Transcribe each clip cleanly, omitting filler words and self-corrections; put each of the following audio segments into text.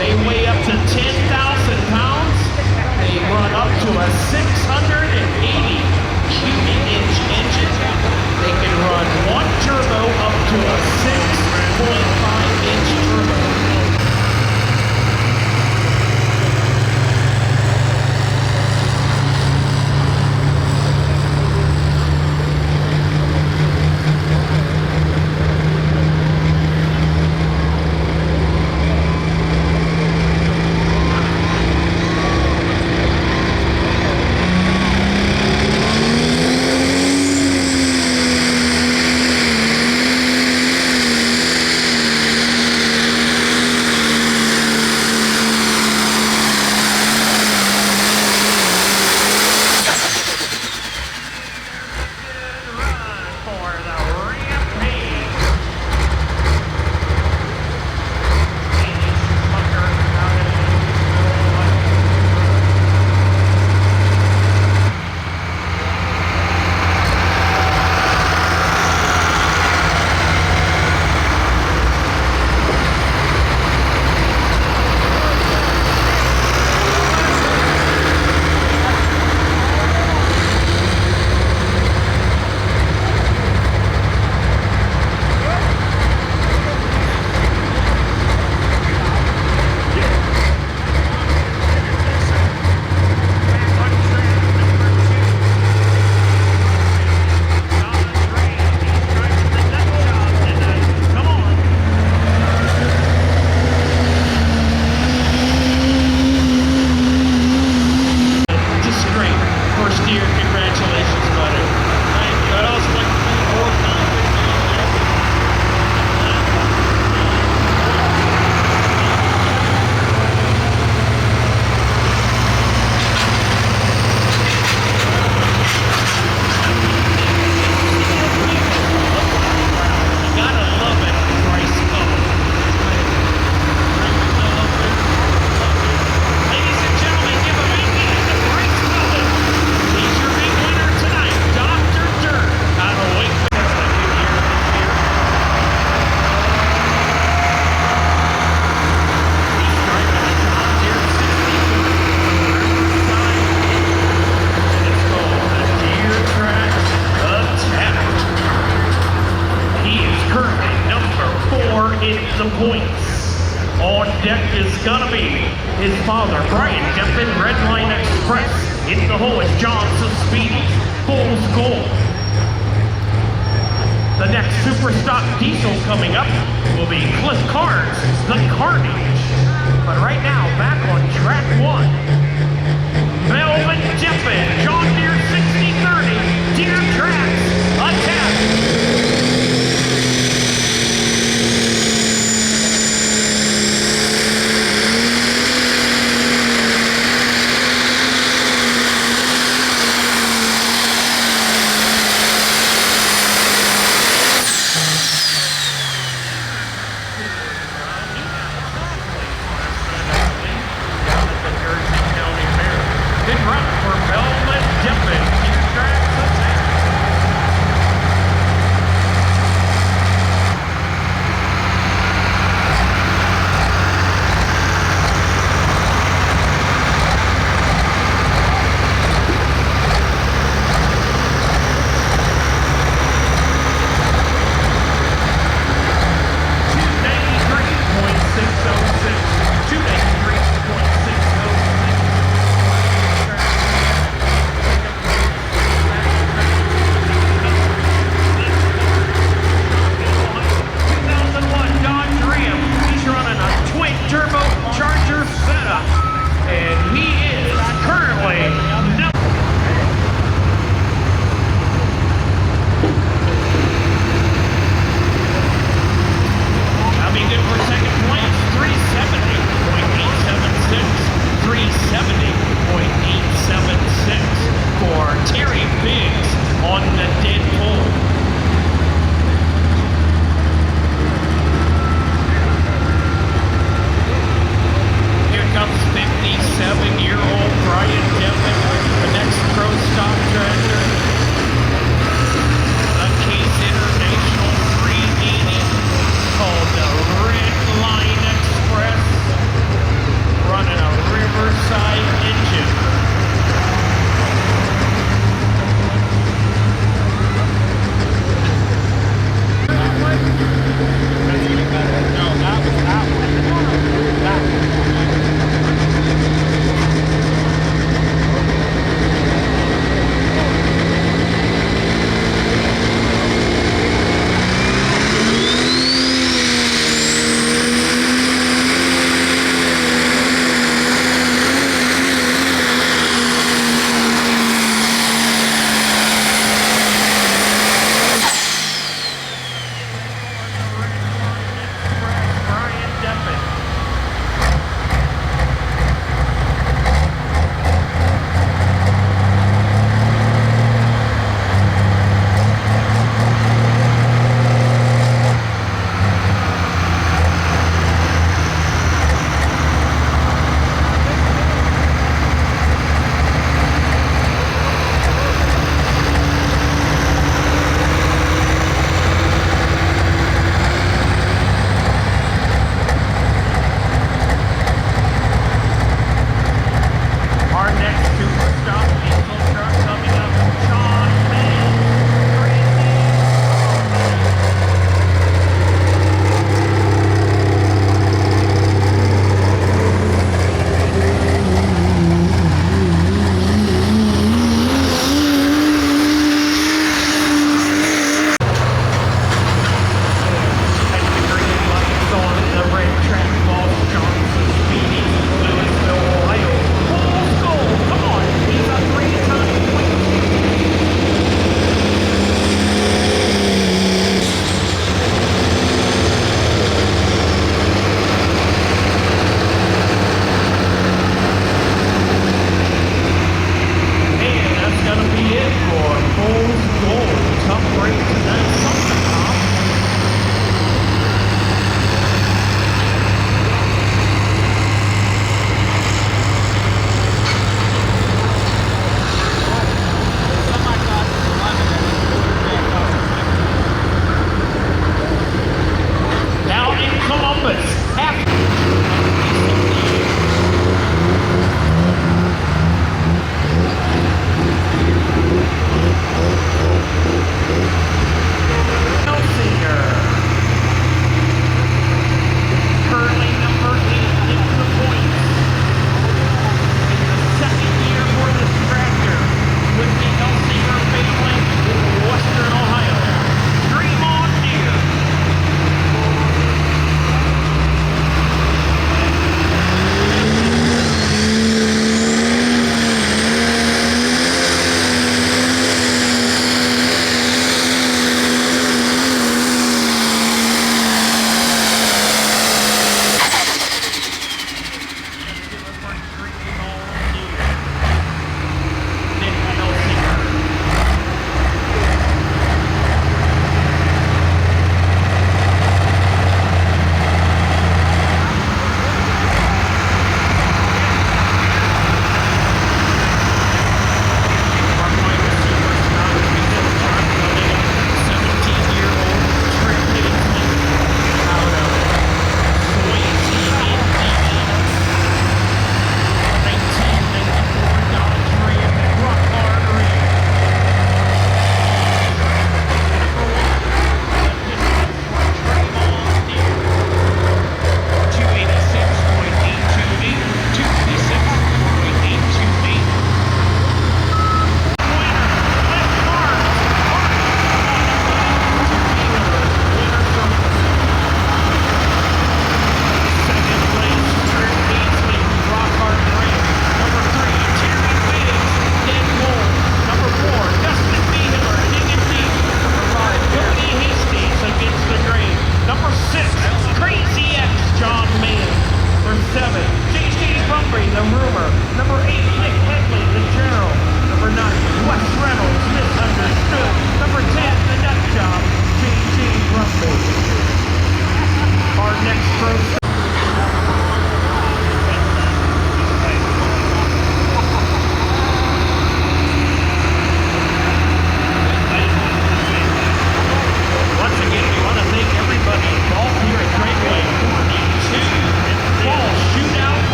They weigh up to 10,000 pounds. They run up to a 680 cubic inch engine. They can run one turbo up to a 6.5 inch turbo. The points. On deck is gonna be his father, Brian Jepin, Redline Express. In the hole is John Speedy, Fool's Gold. The next super stock diesel coming up will be Cliff Carnes, the Carnage. But right now, back on track one, Melvin Jepin, John Deere 6030, Deere Tracks, attack. Good run for Melvin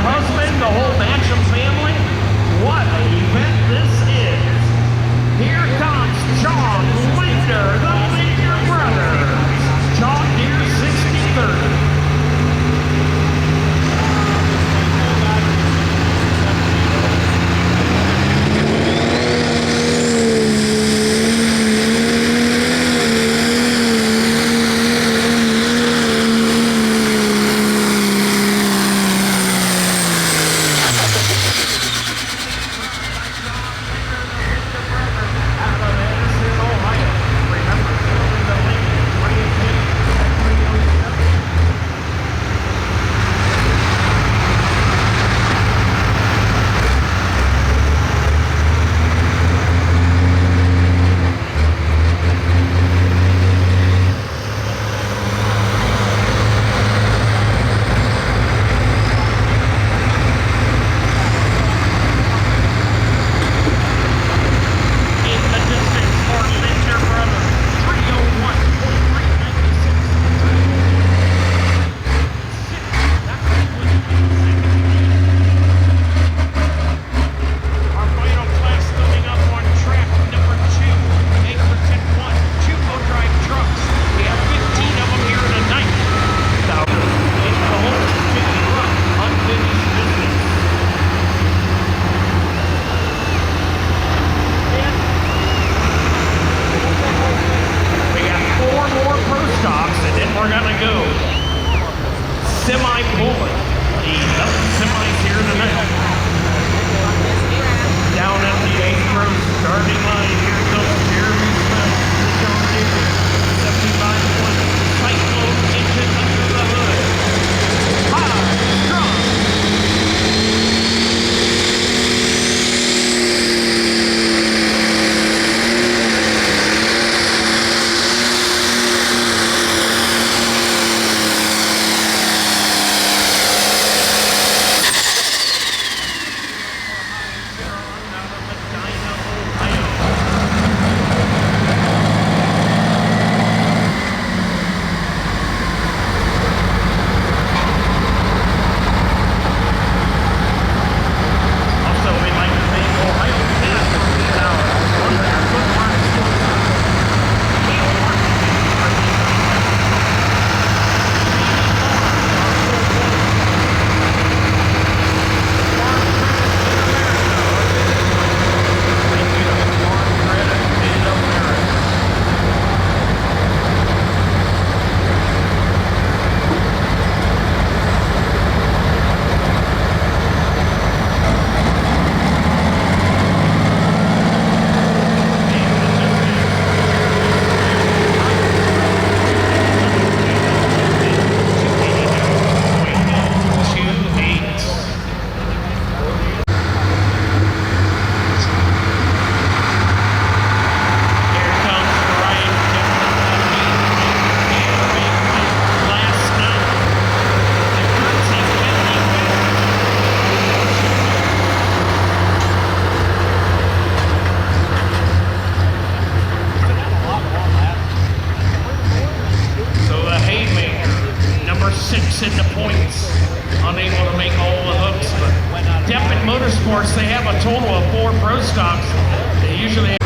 husband, the whole Matcham family. What an event this is. Here comes John Linder, the Linder brothers. John Deere 6030. Semi-pulling. The semis here tonight. Down at the 8th row starting line, here comes Jeremy Smith, the John Deere 7520 Cyclone engine under the hood. High, strong. In the points, unable to make all the hooks, but Deppen Motorsports, they have a total of 4 pro stocks. They usually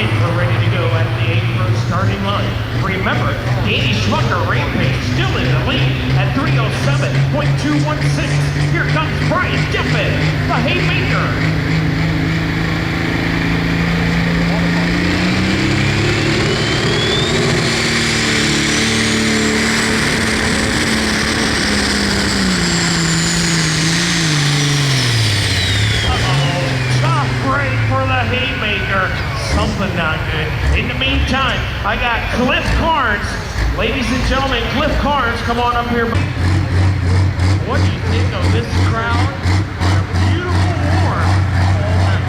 we're ready to go at the 8th row starting line. Remember, Danny Schmucker Rampage still in the lead at 307.216. Here comes Brian Deppen, the Haymaker. Tough break for the Haymaker. Something not good. In the meantime, I got Cliff Carnes. Ladies and gentlemen, Cliff Carnes, come on up here. What do you think of this crowd on a beautiful warm fall night?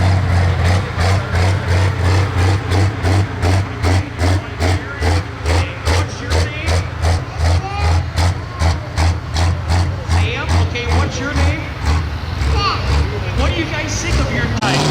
Hey, what's your name? Sam? Okay, what's your name? Sam. What do you guys think of your night?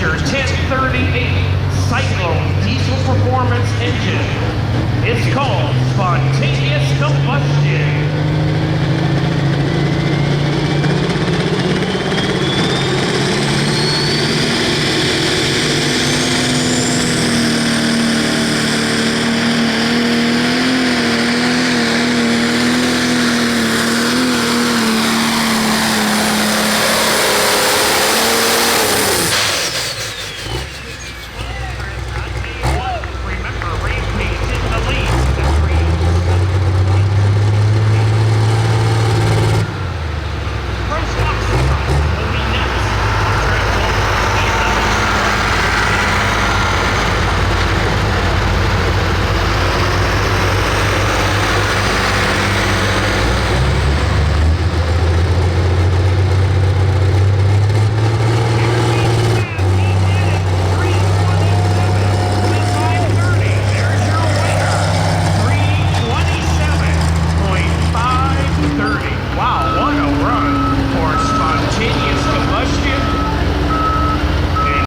Supercharger 1038 Cyclone Diesel Performance Engine. It's called Spontaneous Combustion.